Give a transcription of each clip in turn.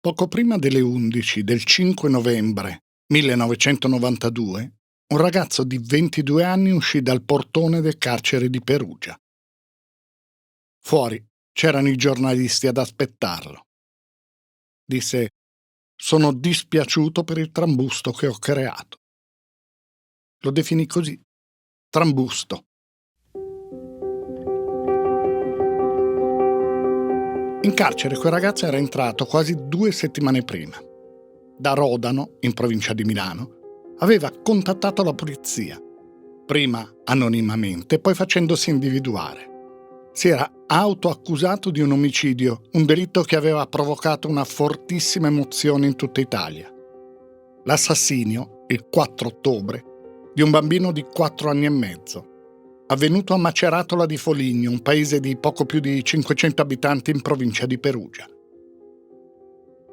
Poco prima delle 11 del 5 novembre 1992, un ragazzo di 22 anni uscì dal portone del carcere di Perugia. Fuori c'erano i giornalisti ad aspettarlo. Disse: «Sono dispiaciuto per il trambusto che ho creato». Lo definì così: trambusto. In carcere quel ragazzo era entrato quasi 2 settimane prima. Da Rodano, in provincia di Milano, aveva contattato la polizia, prima anonimamente, poi facendosi individuare. Si era autoaccusato di un omicidio, un delitto che aveva provocato una fortissima emozione in tutta Italia. L'assassinio, il 4 ottobre, di un bambino di 4 anni e mezzo, avvenuto a Maceratola di Foligno, un paese di poco più di 500 abitanti in provincia di Perugia.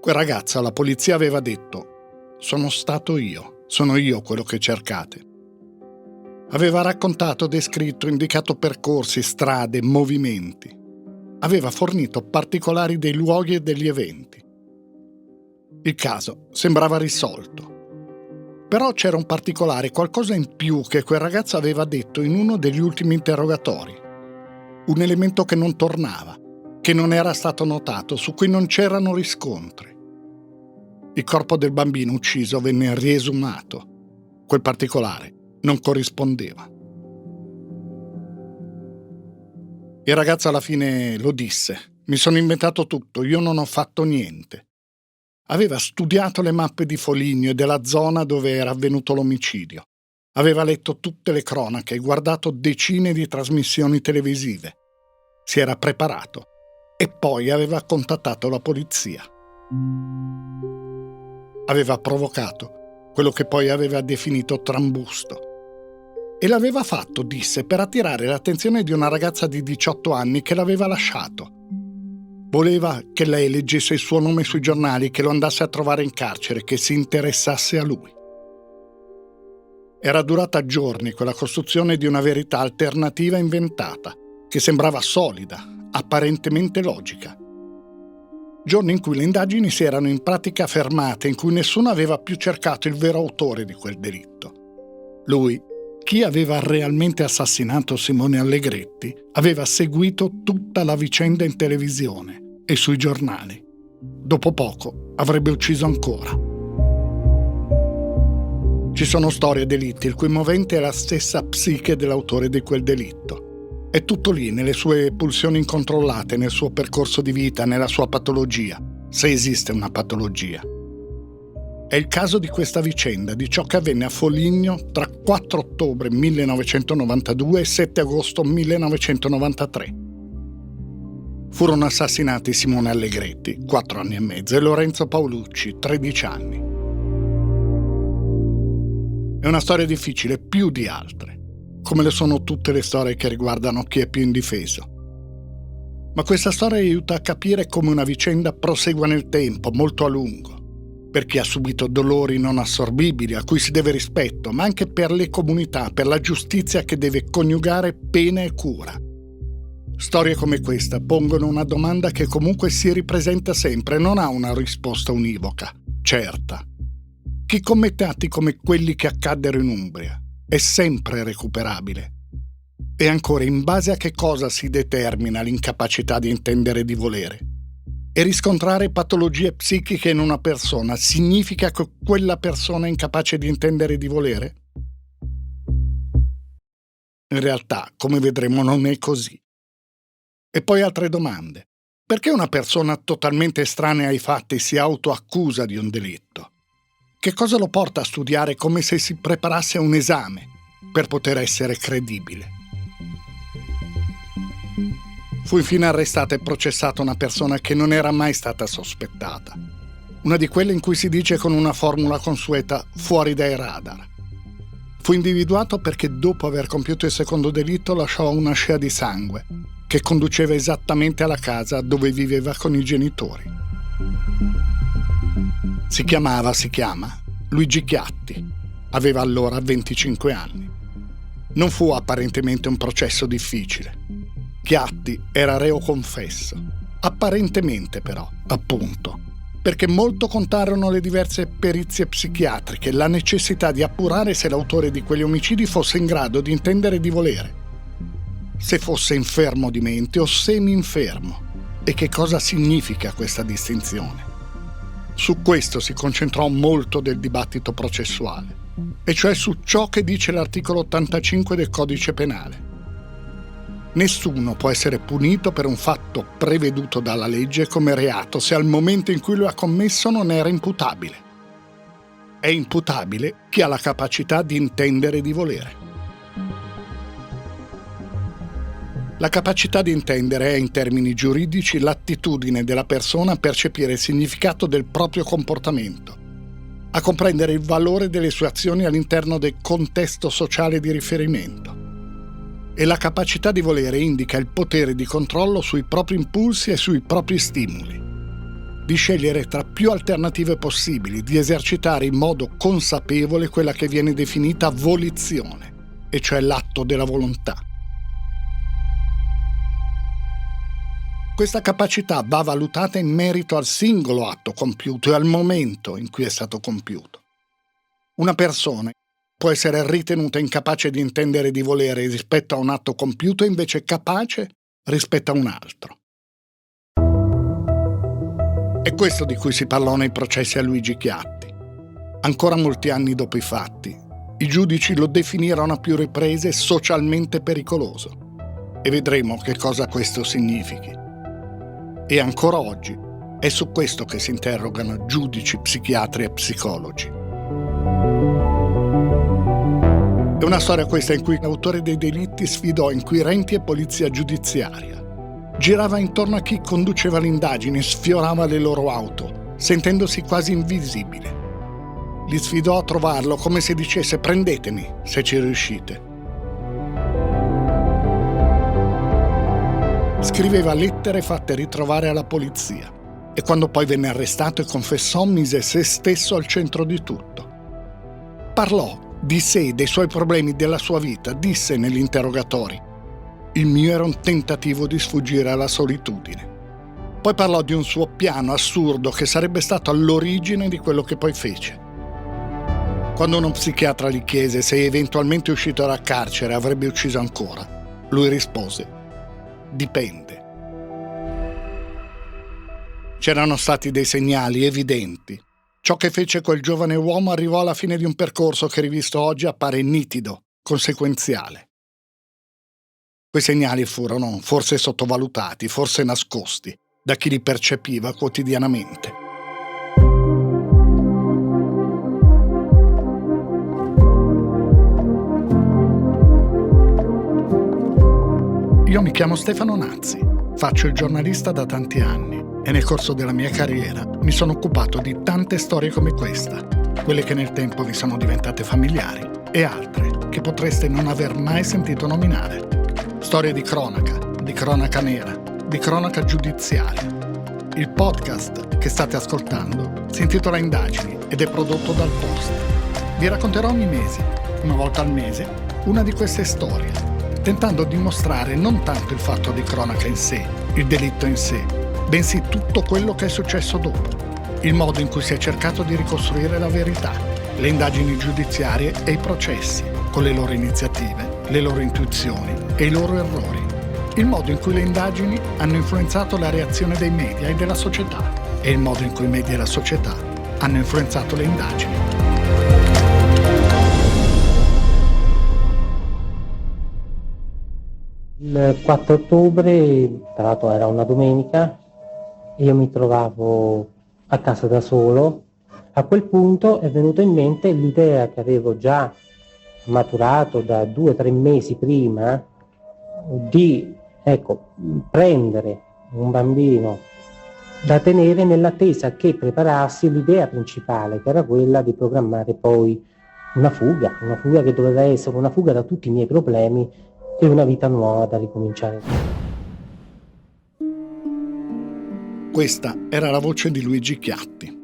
Quel ragazzo alla polizia aveva detto: «Sono stato io, sono io quello che cercate». Aveva raccontato, descritto, indicato percorsi, strade, movimenti. Aveva fornito particolari dei luoghi e degli eventi. Il caso sembrava risolto. Però c'era un particolare, qualcosa in più che quel ragazzo aveva detto in uno degli ultimi interrogatori. Un elemento che non tornava, che non era stato notato, su cui non c'erano riscontri. Il corpo del bambino ucciso venne riesumato. Quel particolare non corrispondeva. Il ragazzo alla fine lo disse: «Mi sono inventato tutto, io non ho fatto niente». Aveva studiato le mappe di Foligno e della zona dove era avvenuto l'omicidio. Aveva letto tutte le cronache, guardato decine di trasmissioni televisive. Si era preparato e poi aveva contattato la polizia. Aveva provocato quello che poi aveva definito trambusto. E l'aveva fatto, disse, per attirare l'attenzione di una ragazza di 18 anni che l'aveva lasciato. Voleva che lei leggesse il suo nome sui giornali, che lo andasse a trovare in carcere, che si interessasse a lui. Era durata giorni quella costruzione di una verità alternativa inventata, che sembrava solida, apparentemente logica. Giorni in cui le indagini si erano in pratica fermate, in cui nessuno aveva più cercato il vero autore di quel delitto. Lui, chi aveva realmente assassinato Simone Allegretti, aveva seguito tutta la vicenda in televisione e sui giornali. Dopo poco avrebbe ucciso ancora. Ci sono storie e delitti il cui movente è la stessa psiche dell'autore di quel delitto. È tutto lì, nelle sue pulsioni incontrollate, nel suo percorso di vita, nella sua patologia, se esiste una patologia. È il caso di questa vicenda, di ciò che avvenne a Foligno tra 4 ottobre 1992 e 7 agosto 1993. Furono assassinati Simone Allegretti, 4 anni e mezzo, e Lorenzo Paolucci, 13 anni. È una storia difficile, più di altre, come le sono tutte le storie che riguardano chi è più indifeso. Ma questa storia aiuta a capire come una vicenda prosegua nel tempo, molto a lungo, per chi ha subito dolori non assorbibili, a cui si deve rispetto, ma anche per le comunità, per la giustizia che deve coniugare pena e cura. Storie come questa pongono una domanda che comunque si ripresenta sempre, non ha una risposta univoca, certa. Chi commette atti come quelli che accaddero in Umbria è sempre recuperabile. E ancora, in base a che cosa si determina l'incapacità di intendere e di volere? E riscontrare patologie psichiche in una persona significa che quella persona è incapace di intendere e di volere? In realtà, come vedremo, non è così. E poi altre domande. Perché una persona totalmente estranea ai fatti si autoaccusa di un delitto? Che cosa lo porta a studiare come se si preparasse a un esame per poter essere credibile? Fu infine arrestata e processata una persona che non era mai stata sospettata. Una di quelle in cui si dice con una formula consueta fuori dai radar. Fu individuato perché dopo aver compiuto il secondo delitto lasciò una scia di sangue che conduceva esattamente alla casa dove viveva con i genitori. Si chiama Luigi Chiatti. Aveva allora 25 anni. Non fu apparentemente un processo difficile. Chiatti era reo confesso. Apparentemente però, appunto. perché molto contarono le diverse perizie psichiatriche, la necessità di appurare se l'autore di quegli omicidi fosse in grado di intendere e di volere, se fosse infermo di mente o semi-infermo, e che cosa significa questa distinzione. Su questo si concentrò molto del dibattito processuale, e cioè su ciò che dice l'articolo 85 del Codice Penale. Nessuno può essere punito per un fatto preveduto dalla legge come reato se al momento in cui lo ha commesso non era imputabile. È imputabile chi ha la capacità di intendere e di volere. La capacità di intendere è, in termini giuridici, l'attitudine della persona a percepire il significato del proprio comportamento, a comprendere il valore delle sue azioni all'interno del contesto sociale di riferimento. E la capacità di volere indica il potere di controllo sui propri impulsi e sui propri stimoli, di scegliere tra più alternative possibili, di esercitare in modo consapevole quella che viene definita volizione, e cioè l'atto della volontà. Questa capacità va valutata in merito al singolo atto compiuto e al momento in cui è stato compiuto. Una persona può essere ritenuta incapace di intendere e di volere rispetto a un atto compiuto e invece capace rispetto a un altro. È questo di cui si parlò nei processi a Luigi Chiatti. Ancora molti anni dopo i fatti, i giudici lo definirono a più riprese socialmente pericoloso. E vedremo che cosa questo significhi. E ancora oggi è su questo che si interrogano giudici, psichiatri e psicologi. È una storia questa in cui l'autore dei delitti sfidò inquirenti e polizia giudiziaria. Girava intorno a chi conduceva l'indagine, sfiorava le loro auto, sentendosi quasi invisibile. Li sfidò a trovarlo come se dicesse: prendetemi se ci riuscite. Scriveva lettere fatte ritrovare alla polizia e quando poi venne arrestato e confessò, mise se stesso al centro di tutto. Parlò di sé, dei suoi problemi, della sua vita. Disse negli interrogatori: il mio era un tentativo di sfuggire alla solitudine. Poi parlò di un suo piano assurdo che sarebbe stato all'origine di quello che poi fece. Quando uno psichiatra gli chiese se eventualmente uscito dal carcere avrebbe ucciso ancora, lui rispose: dipende. C'erano stati dei segnali evidenti. Ciò che fece quel giovane uomo arrivò alla fine di un percorso che, rivisto oggi, appare nitido, conseguenziale. Quei segnali furono forse sottovalutati, forse nascosti, da chi li percepiva quotidianamente. Io mi chiamo Stefano Nazzi, faccio il giornalista da tanti anni e nel corso della mia carriera mi sono occupato di tante storie come questa, quelle che nel tempo vi sono diventate familiari e altre che potreste non aver mai sentito nominare. Storie di cronaca nera, di cronaca giudiziaria. Il podcast che state ascoltando si intitola Indagini ed è prodotto dal Post. Vi racconterò ogni mese, una volta al mese, una di queste storie, tentando di mostrare non tanto il fatto di cronaca in sé, il delitto in sé, bensì tutto quello che è successo dopo, il modo in cui si è cercato di ricostruire la verità, le indagini giudiziarie e i processi, con le loro iniziative, le loro intuizioni e i loro errori, il modo in cui le indagini hanno influenzato la reazione dei media e della società e il modo in cui i media e la società hanno influenzato le indagini. Il 4 ottobre, tra l'altro era una domenica, io mi trovavo a casa da solo. A quel punto è venuta in mente l'idea che avevo già maturato da 2 o 3 mesi prima di prendere un bambino da tenere nell'attesa che preparassi l'idea principale, che era quella di programmare poi una fuga che doveva essere una fuga da tutti i miei problemi e una vita nuova da ricominciare. Questa era la voce di Luigi Chiatti.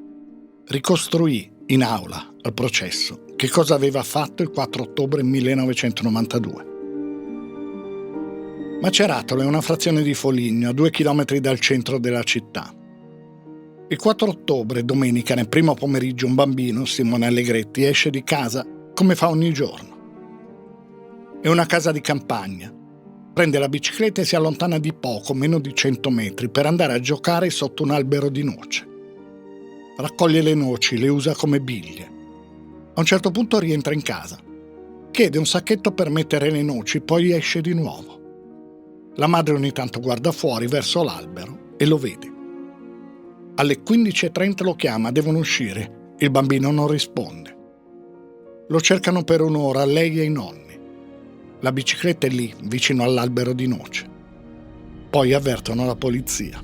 Ricostruì in aula al processo che cosa aveva fatto il 4 ottobre 1992. Maceratolo è una frazione di Foligno, a 2 chilometri dal centro della città. Il 4 ottobre, domenica, nel primo pomeriggio, un bambino, Simone Allegretti, esce di casa come fa ogni giorno. È una casa di campagna. Prende la bicicletta e si allontana di poco, meno di 100 metri, per andare a giocare sotto un albero di noce. Raccoglie le noci, le usa come biglie. A un certo punto rientra in casa. Chiede un sacchetto per mettere le noci, poi esce di nuovo. La madre ogni tanto guarda fuori verso l'albero e lo vede. Alle 15:30 lo chiama, devono uscire. Il bambino non risponde. Lo cercano per un'ora, lei e i nonni. La bicicletta è lì, vicino all'albero di noce. Poi avvertono la polizia.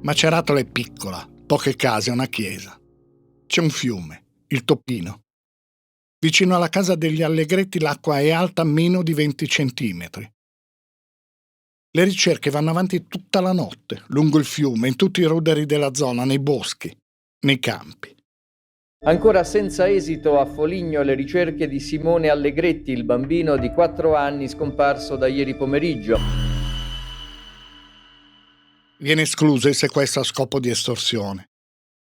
Maceratola è piccola, poche case, una chiesa. C'è un fiume, il Topino. Vicino alla casa degli Allegretti l'acqua è alta meno di 20 centimetri. Le ricerche vanno avanti tutta la notte, lungo il fiume, in tutti i ruderi della zona, nei boschi, nei campi. Ancora senza esito a Foligno le ricerche di Simone Allegretti, il bambino di 4 anni scomparso da ieri pomeriggio. Viene escluso il sequestro a scopo di estorsione.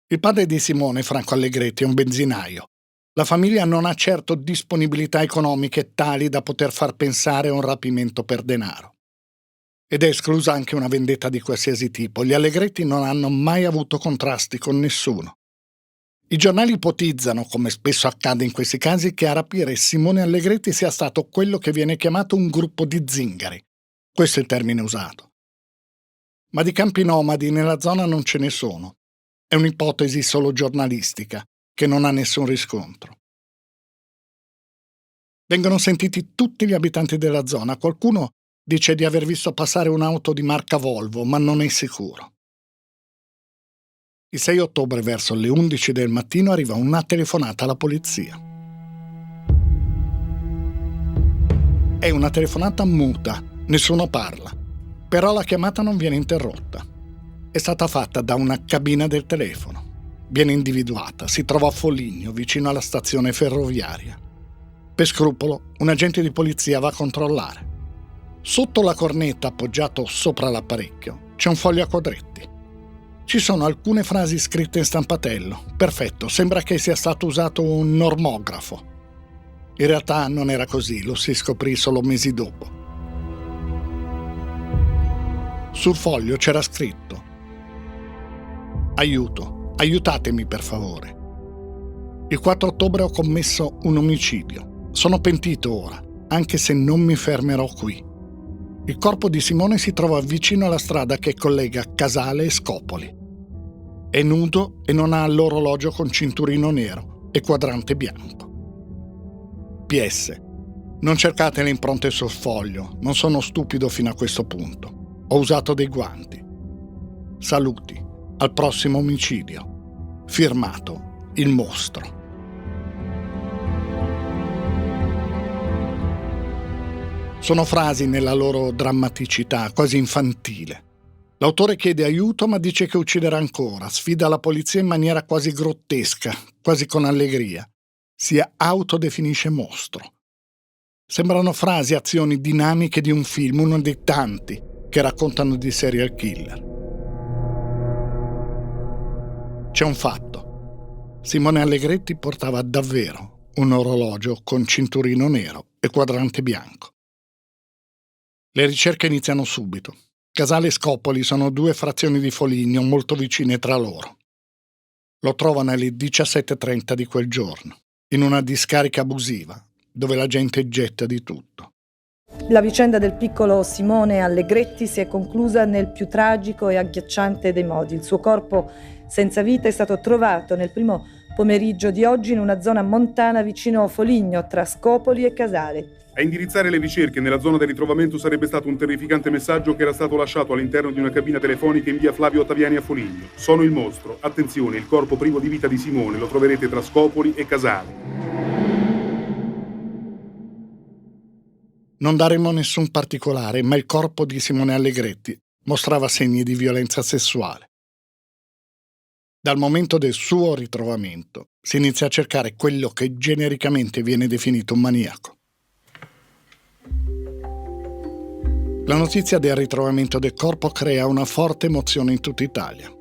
Il padre di Simone, Franco Allegretti, è un benzinaio. La famiglia non ha certo disponibilità economiche tali da poter far pensare a un rapimento per denaro. Ed è esclusa anche una vendetta di qualsiasi tipo. Gli Allegretti non hanno mai avuto contrasti con nessuno. I giornali ipotizzano, come spesso accade in questi casi, che a rapire Simone Allegretti sia stato quello che viene chiamato un gruppo di zingari. Questo è il termine usato. Ma di campi nomadi nella zona non ce ne sono. È un'ipotesi solo giornalistica, che non ha nessun riscontro. Vengono sentiti tutti gli abitanti della zona. Qualcuno dice di aver visto passare un'auto di marca Volvo, ma non è sicuro. Il 6 ottobre, verso le 11 del mattino, arriva una telefonata alla polizia. È una telefonata muta, nessuno parla, però la chiamata non viene interrotta. È stata fatta da una cabina del telefono. Viene individuata, si trova a Foligno, vicino alla stazione ferroviaria. Per scrupolo, un agente di polizia va a controllare. Sotto la cornetta, appoggiato sopra l'apparecchio, c'è un foglio a quadretti. Ci sono alcune frasi scritte in stampatello. Perfetto, sembra che sia stato usato un normografo. In realtà non era così, lo si scoprì solo mesi dopo. Sul foglio c'era scritto: aiuto, aiutatemi per favore. Il 4 ottobre ho commesso un omicidio. Sono pentito ora, anche se non mi fermerò qui. Il corpo di Simone si trova vicino alla strada che collega Casale e Scopoli. È nudo e non ha l'orologio con cinturino nero e quadrante bianco. PS. Non cercate le impronte sul foglio, non sono stupido fino a questo punto. Ho usato dei guanti. Saluti, al prossimo omicidio. Firmato, il mostro. Sono frasi nella loro drammaticità, quasi infantile. L'autore chiede aiuto ma dice che ucciderà ancora, sfida la polizia in maniera quasi grottesca, quasi con allegria. Si autodefinisce mostro. Sembrano frasi, azioni dinamiche di un film, uno dei tanti che raccontano di serial killer. C'è un fatto. Simone Allegretti portava davvero un orologio con cinturino nero e quadrante bianco. Le ricerche iniziano subito. Casale e Scopoli sono 2 frazioni di Foligno molto vicine tra loro. Lo trovano alle 17:30 di quel giorno, in una discarica abusiva, dove la gente getta di tutto. La vicenda del piccolo Simone Allegretti si è conclusa nel più tragico e agghiacciante dei modi. Il suo corpo senza vita è stato trovato nel primo pomeriggio di oggi in una zona montana vicino a Foligno, tra Scopoli e Casale. A indirizzare le ricerche nella zona del ritrovamento sarebbe stato un terrificante messaggio che era stato lasciato all'interno di una cabina telefonica in via Flavio Ottaviani a Foligno. Sono il mostro. Attenzione, il corpo privo di vita di Simone lo troverete tra Scopoli e Casale. Non daremo nessun particolare, ma il corpo di Simone Allegretti mostrava segni di violenza sessuale. Dal momento del suo ritrovamento si inizia a cercare quello che genericamente viene definito un maniaco. La notizia del ritrovamento del corpo crea una forte emozione in tutta Italia.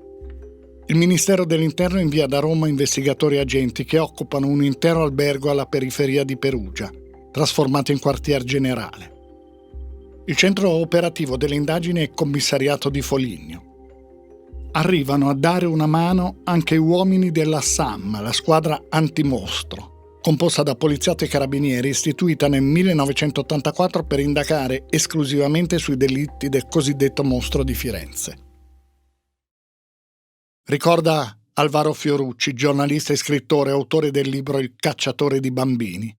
Il Ministero dell'Interno invia da Roma investigatori e agenti che occupano un intero albergo alla periferia di Perugia, trasformato in quartier generale. Il centro operativo delle indagini è commissariato di Foligno. Arrivano a dare una mano anche uomini della SAM, la squadra antimostro, composta da poliziotti e carabinieri, istituita nel 1984 per indagare esclusivamente sui delitti del cosiddetto mostro di Firenze. Ricorda Alvaro Fiorucci, giornalista e scrittore, autore del libro Il cacciatore di bambini.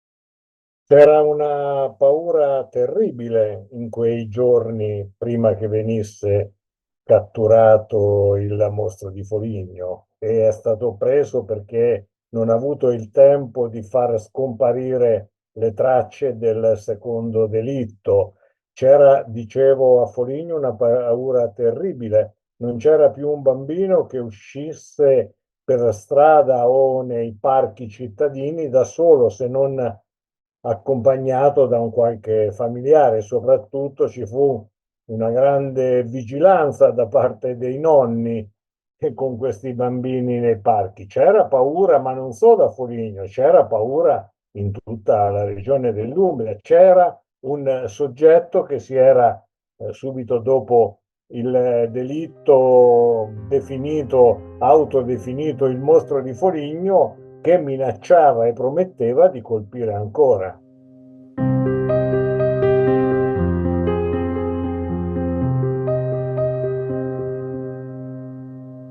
C'era una paura terribile in quei giorni prima che venisse catturato il mostro di Foligno, e è stato preso perché non ha avuto il tempo di far scomparire le tracce del secondo delitto. C'era, dicevo, a Foligno una paura terribile. Non c'era più un bambino che uscisse per strada o nei parchi cittadini da solo, se non accompagnato da un qualche familiare. Soprattutto ci fu una grande vigilanza da parte dei nonni con questi bambini nei parchi. C'era paura, ma non solo a Foligno, c'era paura in tutta la regione dell'Umbria. C'era un soggetto che si era subito dopo il delitto autodefinito il mostro di Foligno, che minacciava e prometteva di colpire ancora.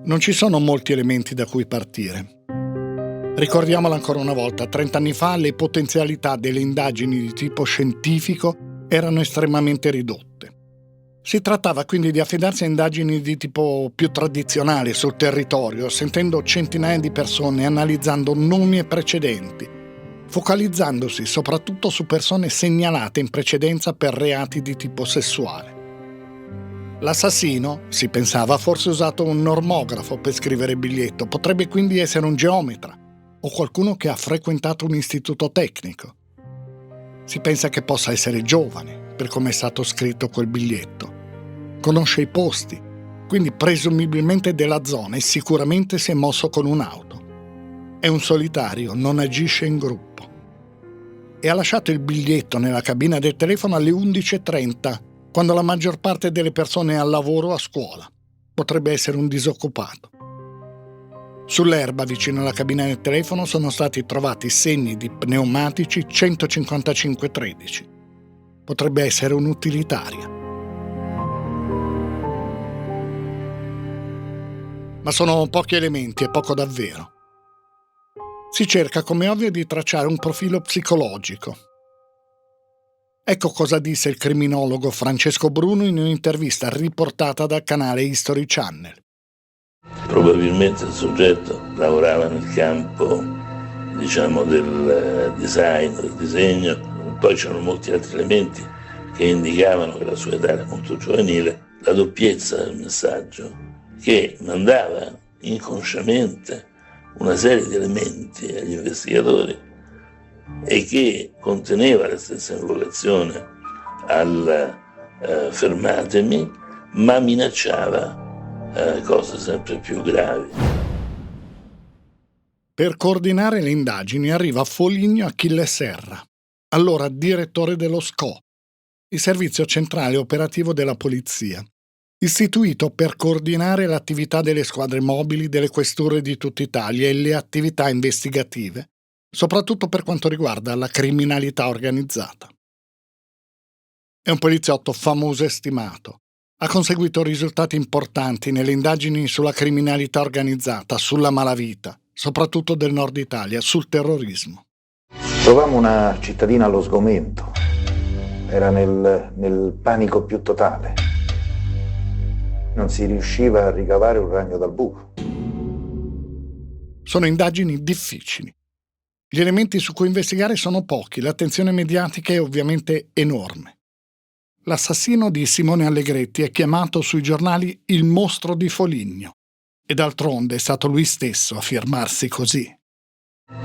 Non ci sono molti elementi da cui partire. Ricordiamolo ancora una volta, 30 anni fa le potenzialità delle indagini di tipo scientifico erano estremamente ridotte. Si trattava quindi di affidarsi a indagini di tipo più tradizionale sul territorio, sentendo centinaia di persone, analizzando nomi e precedenti, focalizzandosi soprattutto su persone segnalate in precedenza per reati di tipo sessuale. L'assassino, si pensava, ha forse usato un normografo per scrivere il biglietto, potrebbe quindi essere un geometra o qualcuno che ha frequentato un istituto tecnico. Si pensa che possa essere giovane, per come è stato scritto quel biglietto. Conosce i posti, quindi presumibilmente della zona, e sicuramente si è mosso con un'auto. È un solitario, non agisce in gruppo. E ha lasciato il biglietto nella cabina del telefono alle 11:30, quando la maggior parte delle persone è al lavoro o a scuola. Potrebbe essere un disoccupato. Sull'erba vicino alla cabina del telefono sono stati trovati segni di pneumatici 15513. Potrebbe essere un'utilitaria. Ma sono pochi elementi e poco davvero. Si cerca, come ovvio, di tracciare un profilo psicologico. Ecco cosa disse il criminologo Francesco Bruno in un'intervista riportata dal canale History Channel. Probabilmente il soggetto lavorava nel campo, del design, del disegno. Poi c'erano molti altri elementi che indicavano che la sua età era molto giovanile, la doppiezza del messaggio, che mandava inconsciamente una serie di elementi agli investigatori e che conteneva la stessa invocazione al fermatemi, ma minacciava cose sempre più gravi. Per coordinare le indagini arriva a Foligno Achille Serra, allora direttore dello SCO, il servizio centrale operativo della polizia, istituito per coordinare l'attività delle squadre mobili delle questure di tutta Italia e le attività investigative, soprattutto per quanto riguarda la criminalità organizzata. È un poliziotto famoso e stimato. Ha conseguito risultati importanti nelle indagini sulla criminalità organizzata, sulla malavita, soprattutto del nord Italia, sul terrorismo. Trovammo una cittadina allo sgomento. Era nel panico più totale. Non si riusciva a ricavare un ragno dal buco. Sono indagini difficili. Gli elementi su cui investigare sono pochi, l'attenzione mediatica è ovviamente enorme. L'assassino di Simone Allegretti è chiamato sui giornali il mostro di Foligno, e d'altronde è stato lui stesso a firmarsi così.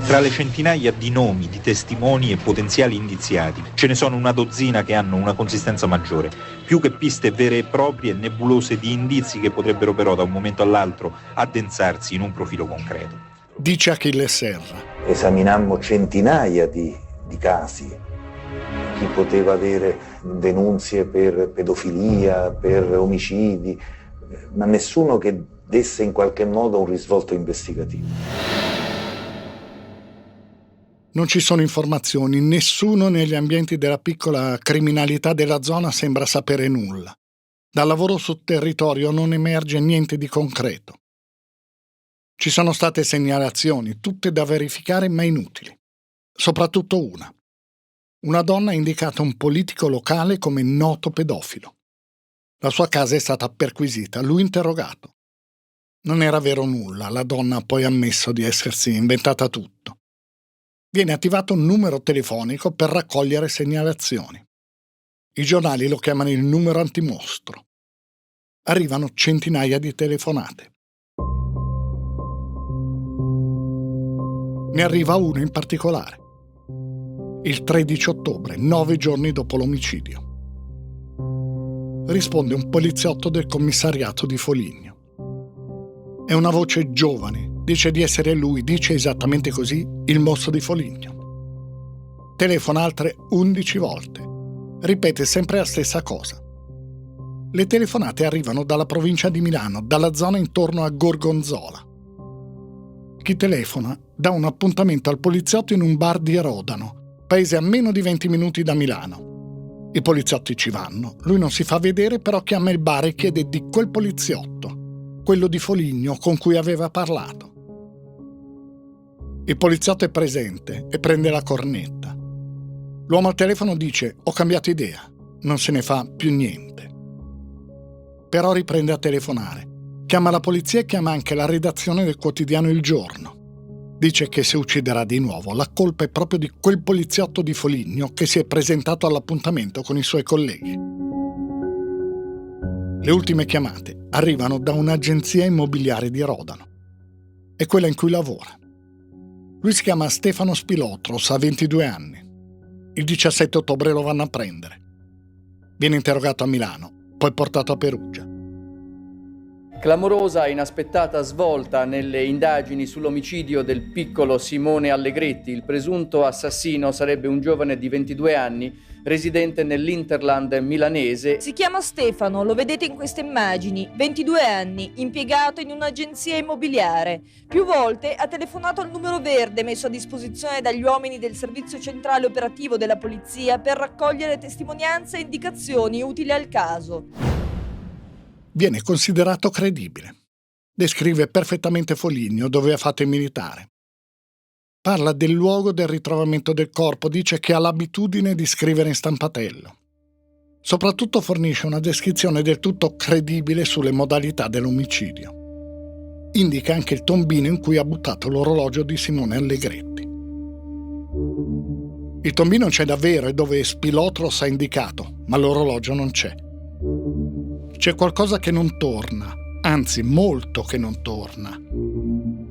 Tra le centinaia di nomi, di testimoni e potenziali indiziati, ce ne sono una dozzina che hanno una consistenza maggiore, più che piste vere e proprie, nebulose di indizi che potrebbero però da un momento all'altro addensarsi in un profilo concreto. Dice Achille Serra. Esaminammo centinaia di casi. Chi poteva avere denunzie per pedofilia, per omicidi, ma nessuno che desse in qualche modo un risvolto investigativo. Non ci sono informazioni, nessuno negli ambienti della piccola criminalità della zona sembra sapere nulla. Dal lavoro sul territorio non emerge niente di concreto. Ci sono state segnalazioni, tutte da verificare ma inutili. Soprattutto una. Una donna ha indicato un politico locale come noto pedofilo. La sua casa è stata perquisita, lui interrogato. Non era vero nulla, la donna ha poi ammesso di essersi inventata tutto. Viene attivato un numero telefonico per raccogliere segnalazioni. I giornali lo chiamano il numero antimostro. Arrivano centinaia di telefonate. Ne arriva uno in particolare. Il 13 ottobre, 9 giorni dopo l'omicidio. Risponde un poliziotto del commissariato di Foligno. È una voce giovane, dice di essere lui, dice esattamente così, il mostro di Foligno. Telefona altre 11 volte. Ripete sempre la stessa cosa. Le telefonate arrivano dalla provincia di Milano, dalla zona intorno a Gorgonzola. Chi telefona dà un appuntamento al poliziotto in un bar di Rodano, paese a meno di 20 minuti da Milano. I poliziotti ci vanno, lui non si fa vedere, però chiama il bar e chiede di quel poliziotto, quello di Foligno con cui aveva parlato. Il poliziotto è presente e prende la cornetta. L'uomo al telefono dice: ho cambiato idea, non se ne fa più niente. Però riprende a telefonare. Chiama la polizia e chiama anche la redazione del quotidiano Il Giorno. Dice che se ucciderà di nuovo, la colpa è proprio di quel poliziotto di Foligno che si è presentato all'appuntamento con i suoi colleghi. Le ultime chiamate arrivano da un'agenzia immobiliare di Rodano. È quella in cui lavora. Lui si chiama Stefano Spilotros, ha 22 anni. Il 17 ottobre lo vanno a prendere. Viene interrogato a Milano, poi portato a Perugia. Clamorosa e inaspettata svolta nelle indagini sull'omicidio del piccolo Simone Allegretti. Il presunto assassino sarebbe un giovane di 22 anni, residente nell'Interland milanese. Si chiama Stefano, lo vedete in queste immagini, 22 anni, impiegato in un'agenzia immobiliare. Più volte ha telefonato al numero verde messo a disposizione dagli uomini del servizio centrale operativo della polizia per raccogliere testimonianze e indicazioni utili al caso. Viene considerato credibile. Descrive perfettamente Foligno, dove ha fatto il militare. Parla del luogo del ritrovamento del corpo, dice che ha l'abitudine di scrivere in stampatello. Soprattutto fornisce una descrizione del tutto credibile sulle modalità dell'omicidio. Indica anche il tombino in cui ha buttato l'orologio di Simone Allegretti. Il tombino c'è davvero, è dove Spilotros ha indicato, ma l'orologio non c'è. C'è qualcosa che non torna, anzi molto che non torna.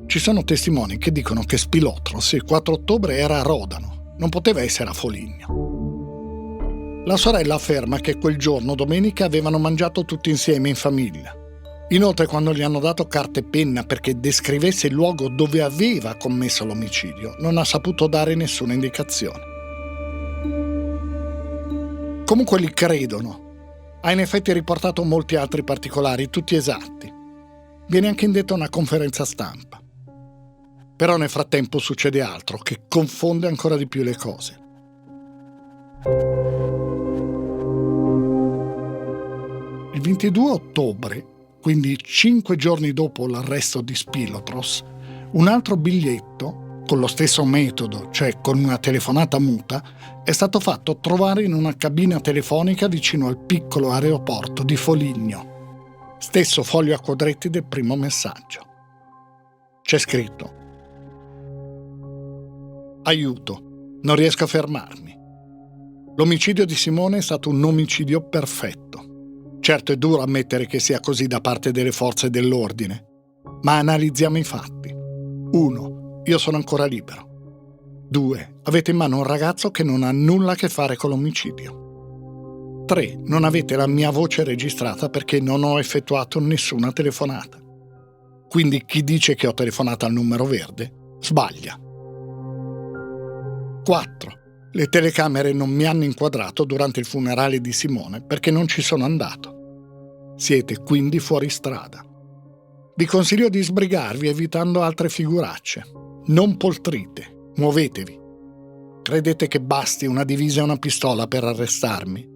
Ci sono testimoni che dicono che Spilotros il 4 ottobre era a Rodano, non poteva essere a Foligno. La sorella afferma che quel giorno, domenica, avevano mangiato tutti insieme in famiglia. Inoltre, quando gli hanno dato carta e penna perché descrivesse il luogo dove aveva commesso l'omicidio, non ha saputo dare nessuna indicazione. Comunque li credono. Ha in effetti riportato molti altri particolari, tutti esatti. Viene anche indetta una conferenza stampa. Però nel frattempo succede altro, che confonde ancora di più le cose. Il 22 ottobre, quindi 5 giorni dopo l'arresto di Spilotros, un altro biglietto, con lo stesso metodo, cioè con una telefonata muta, è stato fatto trovare in una cabina telefonica vicino al piccolo aeroporto di Foligno. Stesso foglio a quadretti del primo messaggio. C'è scritto: aiuto, non riesco a fermarmi. L'omicidio di Simone è stato un omicidio perfetto. Certo è duro ammettere che sia così da parte delle forze dell'ordine, ma analizziamo i fatti. 1. io sono ancora libero. 2. Avete in mano un ragazzo che non ha nulla a che fare con l'omicidio. 3. Non avete la mia voce registrata perché non ho effettuato nessuna telefonata. Quindi chi dice che ho telefonato al numero verde sbaglia. 4. Le telecamere non mi hanno inquadrato durante il funerale di Simone perché non ci sono andato. Siete quindi fuori strada. Vi consiglio di sbrigarvi evitando altre figuracce. Non poltrite. Muovetevi. Credete che basti una divisa e una pistola per arrestarmi?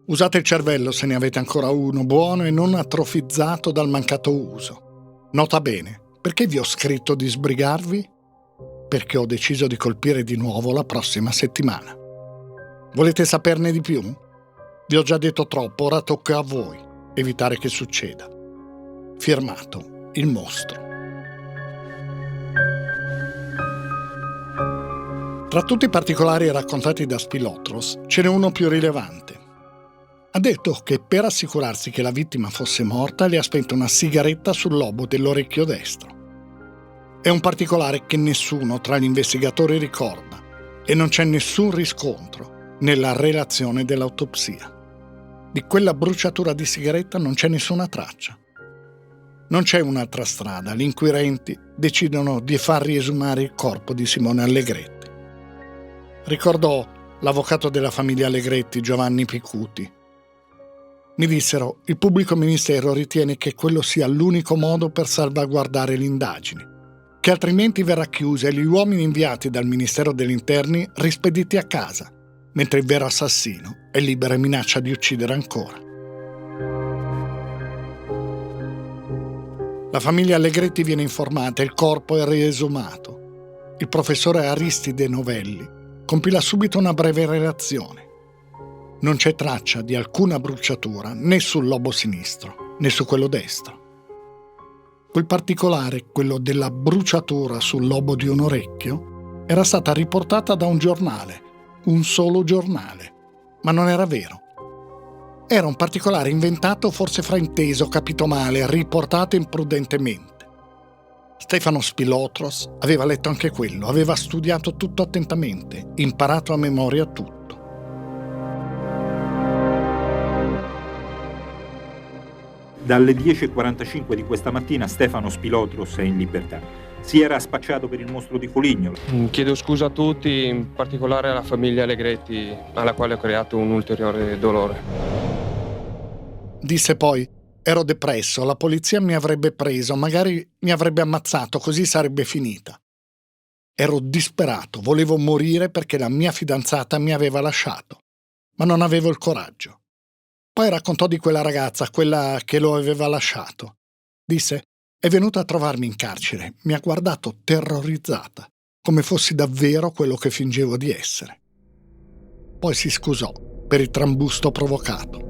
Usate il cervello se ne avete ancora uno buono e non atrofizzato dal mancato uso. Nota bene, perché vi ho scritto di sbrigarvi? Perché ho deciso di colpire di nuovo la prossima settimana. Volete saperne di più? Vi ho già detto troppo, ora tocca a voi evitare che succeda. Firmato, il mostro. Tra tutti i particolari raccontati da Spilotros, ce n'è uno più rilevante. Ha detto che per assicurarsi che la vittima fosse morta le ha spento una sigaretta sul lobo dell'orecchio destro. È un particolare che nessuno tra gli investigatori ricorda e non c'è nessun riscontro nella relazione dell'autopsia. Di quella bruciatura di sigaretta non c'è nessuna traccia. Non c'è un'altra strada, gli inquirenti decidono di far riesumare il corpo di Simone Allegretti. Ricordò l'avvocato della famiglia Allegretti, Giovanni Picuti. Mi dissero, il pubblico ministero ritiene che quello sia l'unico modo per salvaguardare le indagini, che altrimenti verrà chiusa e gli uomini inviati dal Ministero degli Interni rispediti a casa, mentre il vero assassino è libero e minaccia di uccidere ancora. La famiglia Allegretti viene informata e il corpo è riesumato. Il professore Aristide Novelli compila subito una breve relazione. Non c'è traccia di alcuna bruciatura né sul lobo sinistro né su quello destro. Quel particolare, quello della bruciatura sul lobo di un orecchio, era stata riportata da un giornale, un solo giornale, ma non era vero. Era un particolare inventato, forse frainteso, capito male, riportato imprudentemente. Stefano Spilotros aveva letto anche quello, aveva studiato tutto attentamente, imparato a memoria tutto. Dalle 10:45 di questa mattina Stefano Spilotros è in libertà. Si era spacciato per il mostro di Foligno. Chiedo scusa a tutti, in particolare alla famiglia Allegretti, alla quale ho creato un ulteriore dolore. Disse poi: ero depresso, la polizia mi avrebbe preso, magari mi avrebbe ammazzato, così sarebbe finita. Ero disperato, volevo morire perché la mia fidanzata mi aveva lasciato, ma non avevo il coraggio. Poi raccontò di quella ragazza, quella che lo aveva lasciato. Disse: è venuta a trovarmi in carcere, mi ha guardato terrorizzata, come fossi davvero quello che fingevo di essere. Poi si scusò per il trambusto provocato.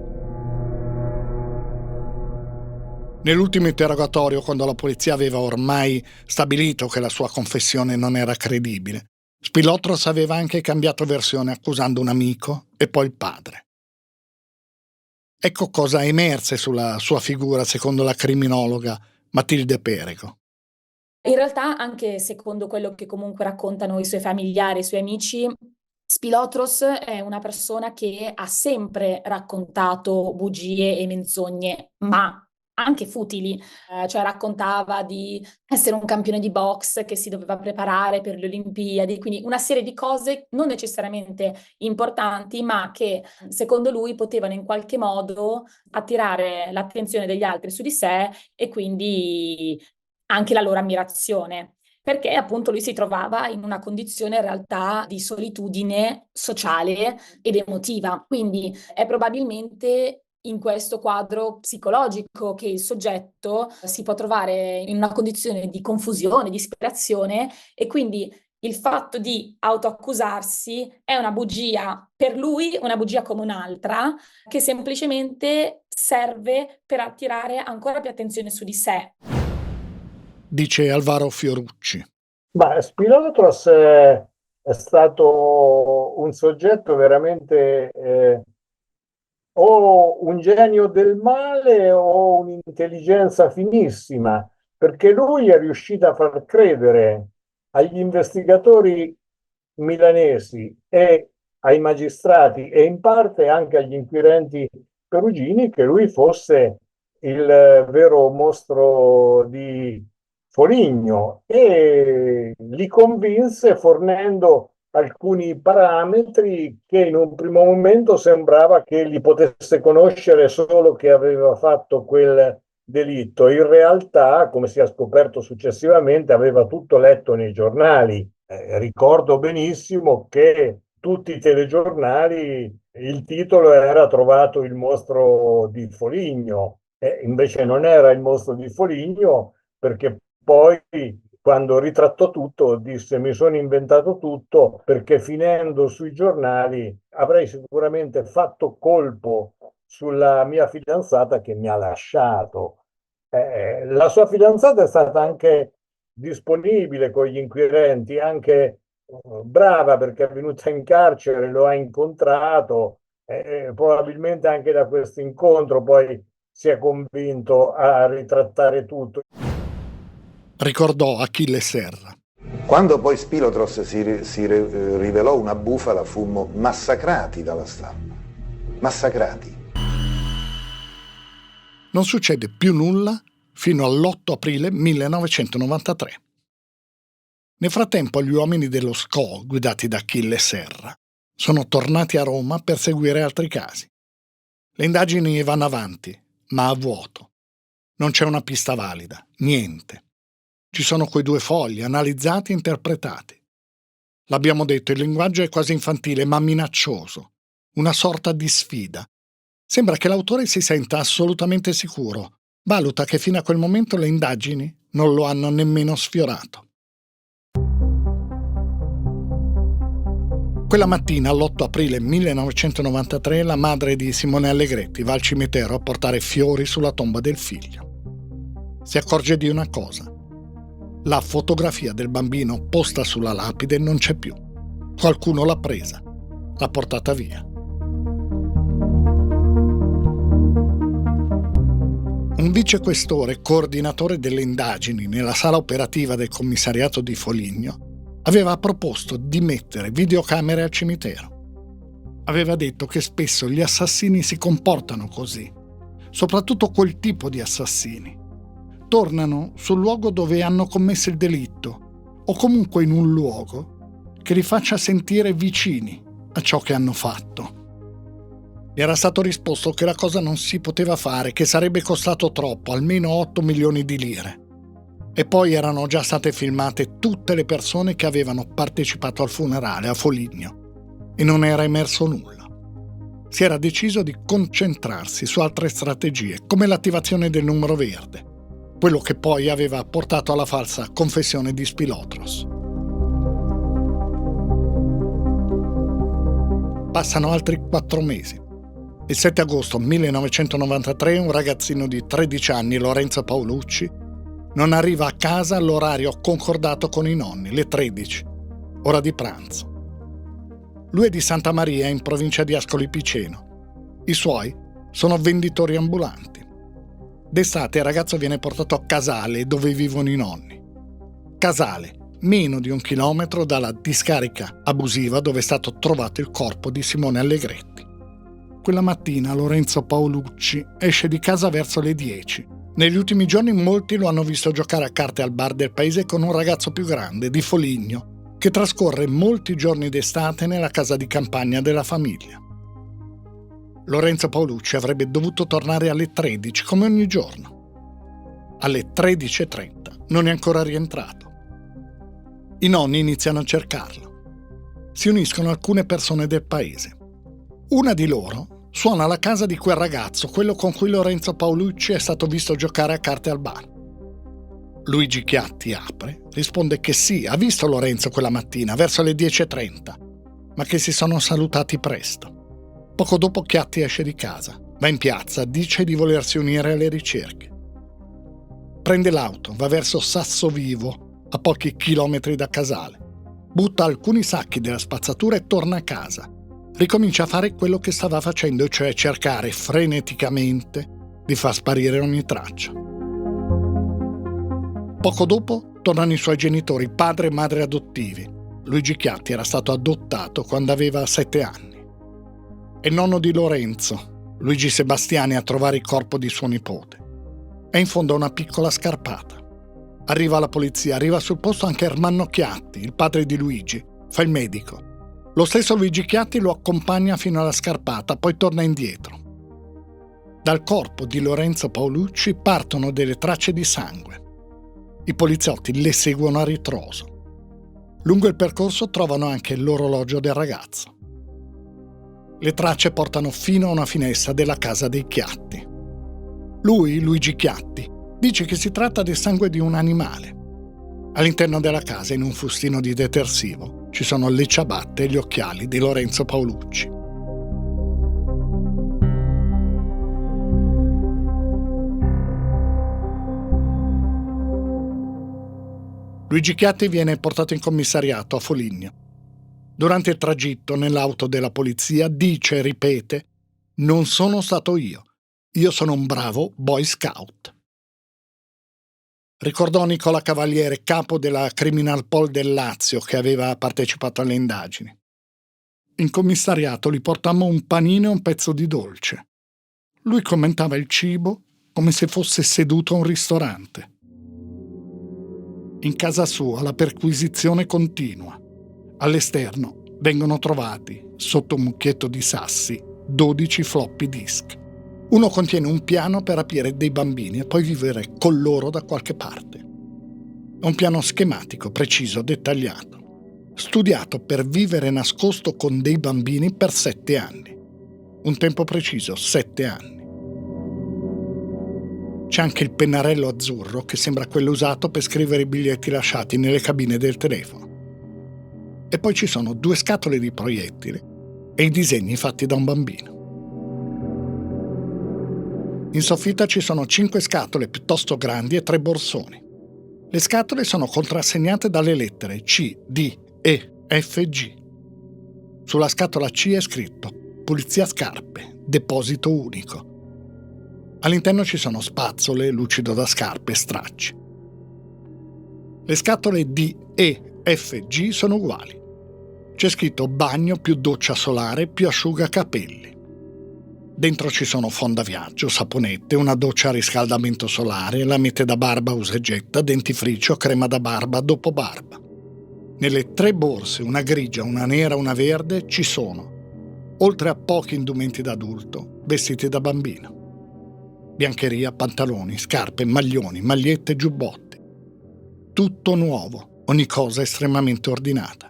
Nell'ultimo interrogatorio, quando la polizia aveva ormai stabilito che la sua confessione non era credibile, Spilotros aveva anche cambiato versione accusando un amico e poi il padre. Ecco cosa emerse sulla sua figura secondo la criminologa Matilde Perego. In realtà, anche secondo quello che comunque raccontano i suoi familiari, i suoi amici, Spilotros è una persona che ha sempre raccontato bugie e menzogne, ma anche futili, cioè raccontava di essere un campione di box che si doveva preparare per le Olimpiadi, quindi una serie di cose non necessariamente importanti, ma che secondo lui potevano in qualche modo attirare l'attenzione degli altri su di sé e quindi anche la loro ammirazione. Perché appunto lui si trovava in una condizione in realtà di solitudine sociale ed emotiva. Quindi è probabilmente in questo quadro psicologico che il soggetto si può trovare in una condizione di confusione, di disperazione, e quindi il fatto di autoaccusarsi è una bugia per lui, una bugia come un'altra, che semplicemente serve per attirare ancora più attenzione su di sé. Dice Alvaro Fiorucci. Ma Spilotros è stato un soggetto veramente o un genio del male o un'intelligenza finissima, perché lui è riuscito a far credere agli investigatori milanesi e ai magistrati e in parte anche agli inquirenti perugini che lui fosse il vero mostro di Foligno, e li convinse fornendo alcuni parametri che in un primo momento sembrava che li potesse conoscere solo che aveva fatto quel delitto. In realtà, come si è scoperto successivamente, aveva tutto letto nei giornali. Ricordo benissimo che tutti i telegiornali, il titolo era "Trovato il mostro di Foligno", invece non era il mostro di Foligno, perché poi, quando ritrattò tutto, disse: mi sono inventato tutto perché finendo sui giornali avrei sicuramente fatto colpo sulla mia fidanzata che mi ha lasciato. La sua fidanzata è stata anche disponibile con gli inquirenti, anche brava, perché è venuta in carcere, lo ha incontrato, probabilmente anche da questo incontro poi si è convinto a ritrattare tutto. Ricordò Achille Serra. Quando poi Spilotros si rivelò una bufala, fummo massacrati dalla stampa. Massacrati. Non succede più nulla fino all'8 aprile 1993. Nel frattempo gli uomini dello SCO, guidati da Achille Serra, sono tornati a Roma per seguire altri casi. Le indagini vanno avanti, ma a vuoto. Non c'è una pista valida, niente. Ci sono quei 2 fogli analizzati e interpretati. L'abbiamo detto, il linguaggio è quasi infantile, ma minaccioso. Una sorta di sfida. Sembra che l'autore si senta assolutamente sicuro. Valuta che fino a quel momento le indagini non lo hanno nemmeno sfiorato. Quella mattina, l'8 aprile 1993, la madre di Simone Allegretti va al cimitero a portare fiori sulla tomba del figlio. Si accorge di una cosa. La fotografia del bambino posta sulla lapide non c'è più. Qualcuno l'ha presa, l'ha portata via. Un vicequestore, coordinatore delle indagini nella sala operativa del commissariato di Foligno, aveva proposto di mettere videocamere al cimitero. Aveva detto che spesso gli assassini si comportano così, soprattutto quel tipo di assassini. Tornano sul luogo dove hanno commesso il delitto, o comunque in un luogo che li faccia sentire vicini a ciò che hanno fatto. Gli era stato risposto che la cosa non si poteva fare, che sarebbe costato troppo, almeno 8 milioni di lire. E poi erano già state filmate tutte le persone che avevano partecipato al funerale a Foligno e non era emerso nulla. Si era deciso di concentrarsi su altre strategie, come l'attivazione del numero verde, quello che poi aveva portato alla falsa confessione di Spilotros. Passano altri 4 mesi. Il 7 agosto 1993 un ragazzino di 13 anni, Lorenzo Paolucci, non arriva a casa all'orario concordato con i nonni, le 13, ora di pranzo. Lui è di Santa Maria, in provincia di Ascoli Piceno. I suoi sono venditori ambulanti. D'estate il ragazzo viene portato a Casale, dove vivono i nonni. Casale, meno di 1 chilometro dalla discarica abusiva dove è stato trovato il corpo di Simone Allegretti. Quella mattina Lorenzo Paolucci esce di casa verso le 10. Negli ultimi giorni molti lo hanno visto giocare a carte al bar del paese con un ragazzo più grande, di Foligno, che trascorre molti giorni d'estate nella casa di campagna della famiglia. Lorenzo Paolucci avrebbe dovuto tornare alle 13, come ogni giorno. Alle 13:30 non è ancora rientrato. I nonni iniziano a cercarlo. Si uniscono alcune persone del paese. Una di loro suona alla casa di quel ragazzo, quello con cui Lorenzo Paolucci è stato visto giocare a carte al bar. Luigi Chiatti apre, risponde che sì, ha visto Lorenzo quella mattina, verso le 10:30, ma che si sono salutati presto. Poco dopo Chiatti esce di casa, va in piazza, dice di volersi unire alle ricerche. Prende l'auto, va verso Sassovivo, a pochi chilometri da Casale. Butta alcuni sacchi della spazzatura e torna a casa. Ricomincia a fare quello che stava facendo, cioè cercare freneticamente di far sparire ogni traccia. Poco dopo tornano i suoi genitori, padre e madre adottivi. Luigi Chiatti era stato adottato quando aveva 7 anni. È il nonno di Lorenzo, Luigi Sebastiani, a trovare il corpo di suo nipote. È in fondo a una piccola scarpata. Arriva la polizia, arriva sul posto anche Ermanno Chiatti, il padre di Luigi, fa il medico. Lo stesso Luigi Chiatti lo accompagna fino alla scarpata, poi torna indietro. Dal corpo di Lorenzo Paolucci partono delle tracce di sangue. I poliziotti le seguono a ritroso. Lungo il percorso trovano anche l'orologio del ragazzo. Le tracce portano fino a una finestra della casa dei Chiatti. Lui, Luigi Chiatti, dice che si tratta del sangue di un animale. All'interno della casa, in un fustino di detersivo, ci sono le ciabatte e gli occhiali di Lorenzo Paolucci. Luigi Chiatti viene portato in commissariato a Foligno. Durante il tragitto nell'auto della polizia dice e ripete: «Non sono stato io sono un bravo boy scout». Ricordò Nicola Cavaliere, capo della Criminal Pol del Lazio, che aveva partecipato alle indagini. In commissariato gli portammo un panino e un pezzo di dolce. Lui commentava il cibo come se fosse seduto a un ristorante. In casa sua la perquisizione continua. All'esterno vengono trovati, sotto un mucchietto di sassi, 12 floppy disk. Uno contiene un piano per rapire dei bambini e poi vivere con loro da qualche parte. È un piano schematico, preciso, dettagliato, studiato per vivere nascosto con dei bambini per 7 anni. Un tempo preciso, 7 anni. C'è anche il pennarello azzurro che sembra quello usato per scrivere i biglietti lasciati nelle cabine del telefono. E poi ci sono 2 scatole di proiettili e i disegni fatti da un bambino. In soffitta ci sono 5 scatole piuttosto grandi e 3 borsoni. Le scatole sono contrassegnate dalle lettere C, D, E, F, G. Sulla scatola C è scritto Pulizia Scarpe, deposito unico. All'interno ci sono spazzole, lucido da scarpe e stracci. Le scatole D, E, F, G sono uguali. C'è scritto bagno più doccia solare più asciugacapelli. Dentro ci sono fondaviaggio, saponette, una doccia a riscaldamento solare, lamette da barba usa e getta, dentifricio, crema da barba, dopo barba. Nelle 3 borse, una grigia, una nera, una verde, ci sono, oltre a pochi indumenti da adulto, vestiti da bambino. Biancheria, pantaloni, scarpe, maglioni, magliette, giubbotti. Tutto nuovo, ogni cosa estremamente ordinata.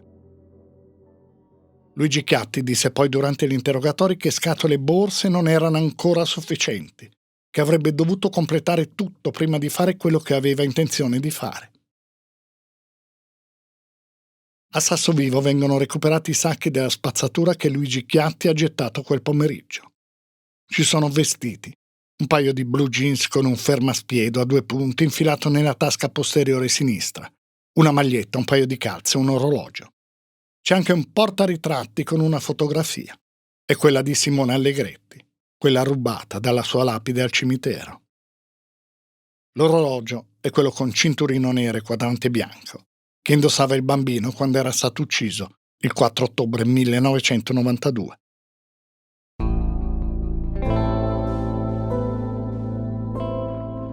Luigi Chiatti disse poi durante gli interrogatori che scatole e borse non erano ancora sufficienti, che avrebbe dovuto completare tutto prima di fare quello che aveva intenzione di fare. A Sassovivo vengono recuperati i sacchi della spazzatura che Luigi Chiatti ha gettato quel pomeriggio. Ci sono vestiti, un paio di blue jeans con un fermaspiedo a 2 punti infilato nella tasca posteriore sinistra, una maglietta, un paio di calze, un orologio. C'è anche un portaritratti con una fotografia. È quella di Simone Allegretti, quella rubata dalla sua lapide al cimitero. L'orologio è quello con cinturino nero e quadrante bianco, che indossava il bambino quando era stato ucciso il 4 ottobre 1992.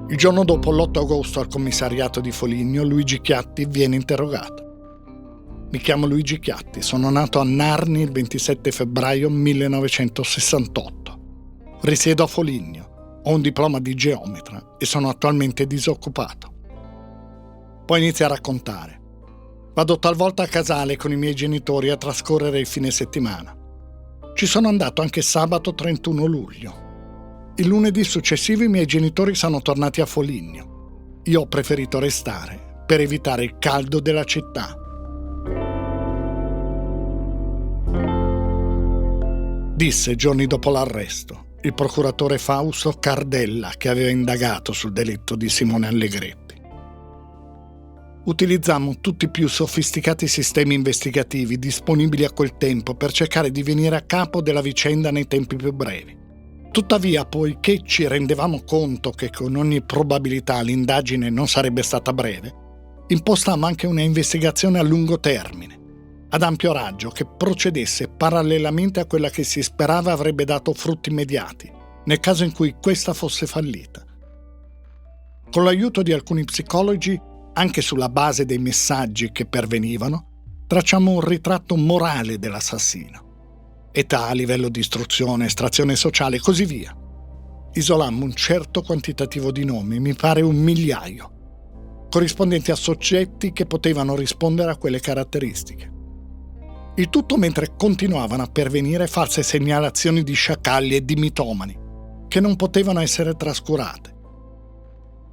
Il giorno dopo, l'8 agosto, al commissariato di Foligno, Luigi Chiatti viene interrogato. Mi chiamo Luigi Chiatti, sono nato a Narni il 27 febbraio 1968. Risiedo a Foligno, ho un diploma di geometra e sono attualmente disoccupato. Poi inizia a raccontare. Vado talvolta a Casale con i miei genitori a trascorrere il fine settimana. Ci sono andato anche sabato 31 luglio. Il lunedì successivo i miei genitori sono tornati a Foligno. Io ho preferito restare per evitare il caldo della città. Disse giorni dopo l'arresto il procuratore Fausto Cardella, che aveva indagato sul delitto di Simone Allegretti. Utilizzammo tutti i più sofisticati sistemi investigativi disponibili a quel tempo per cercare di venire a capo della vicenda nei tempi più brevi. Tuttavia, poiché ci rendevamo conto che con ogni probabilità l'indagine non sarebbe stata breve, impostammo anche una investigazione a lungo termine, ad ampio raggio, che procedesse parallelamente a quella che si sperava avrebbe dato frutti immediati, nel caso in cui questa fosse fallita. Con l'aiuto di alcuni psicologi, anche sulla base dei messaggi che pervenivano, tracciamo un ritratto morale dell'assassino. Età, livello di istruzione, estrazione sociale e così via. Isolammo un certo quantitativo di nomi, mi pare 1.000.000, corrispondenti a soggetti che potevano rispondere a quelle caratteristiche. Il tutto mentre continuavano a pervenire false segnalazioni di sciacalli e di mitomani, che non potevano essere trascurate.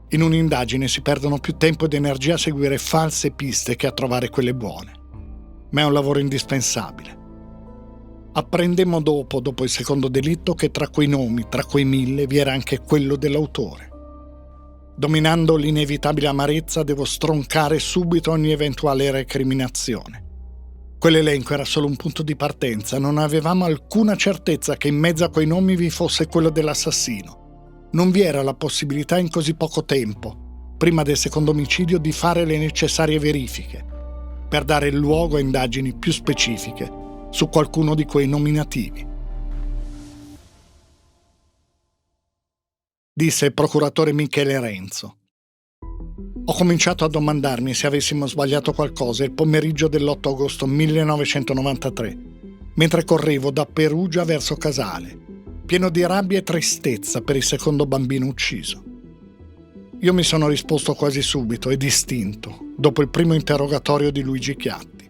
In un'indagine si perdono più tempo ed energia a seguire false piste che a trovare quelle buone, ma è un lavoro indispensabile. Apprendemmo dopo il secondo delitto, che tra quei nomi, tra quei 1.000, vi era anche quello dell'autore. Dominando l'inevitabile amarezza, devo stroncare subito ogni eventuale recriminazione. Quell'elenco era solo un punto di partenza, non avevamo alcuna certezza che in mezzo a quei nomi vi fosse quello dell'assassino. Non vi era la possibilità in così poco tempo, prima del secondo omicidio, di fare le necessarie verifiche, per dare luogo a indagini più specifiche su qualcuno di quei nominativi. Disse il procuratore Michele Renzo. Ho cominciato a domandarmi se avessimo sbagliato qualcosa il pomeriggio dell'8 agosto 1993, mentre correvo da Perugia verso Casale, pieno di rabbia e tristezza per il secondo bambino ucciso. Io mi sono risposto quasi subito e distinto, dopo il primo interrogatorio di Luigi Chiatti.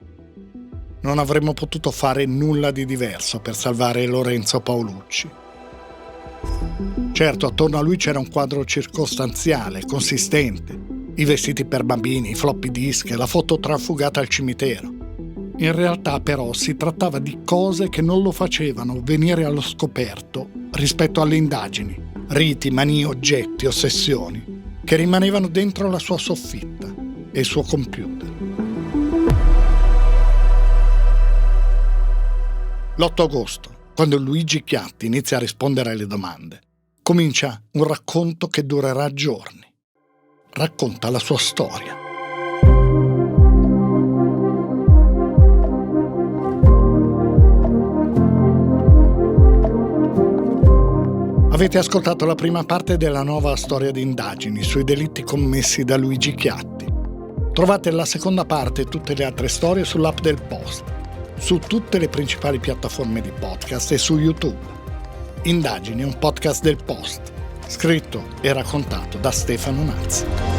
Non avremmo potuto fare nulla di diverso per salvare Lorenzo Paolucci. Certo, attorno a lui c'era un quadro circostanziale, consistente, i vestiti per bambini, i floppy disk, la foto trafugata al cimitero. In realtà però si trattava di cose che non lo facevano venire allo scoperto rispetto alle indagini, riti, manie, oggetti, ossessioni, che rimanevano dentro la sua soffitta e il suo computer. L'8 agosto, quando Luigi Chiatti inizia a rispondere alle domande, comincia un racconto che durerà giorni. Racconta la sua storia. Avete ascoltato la prima parte della nuova storia di indagini sui delitti commessi da Luigi Chiatti. Trovate la seconda parte e tutte le altre storie sull'app del Post, su tutte le principali piattaforme di podcast e su YouTube. Indagini è un podcast del Post, scritto e raccontato da Stefano Nazzi.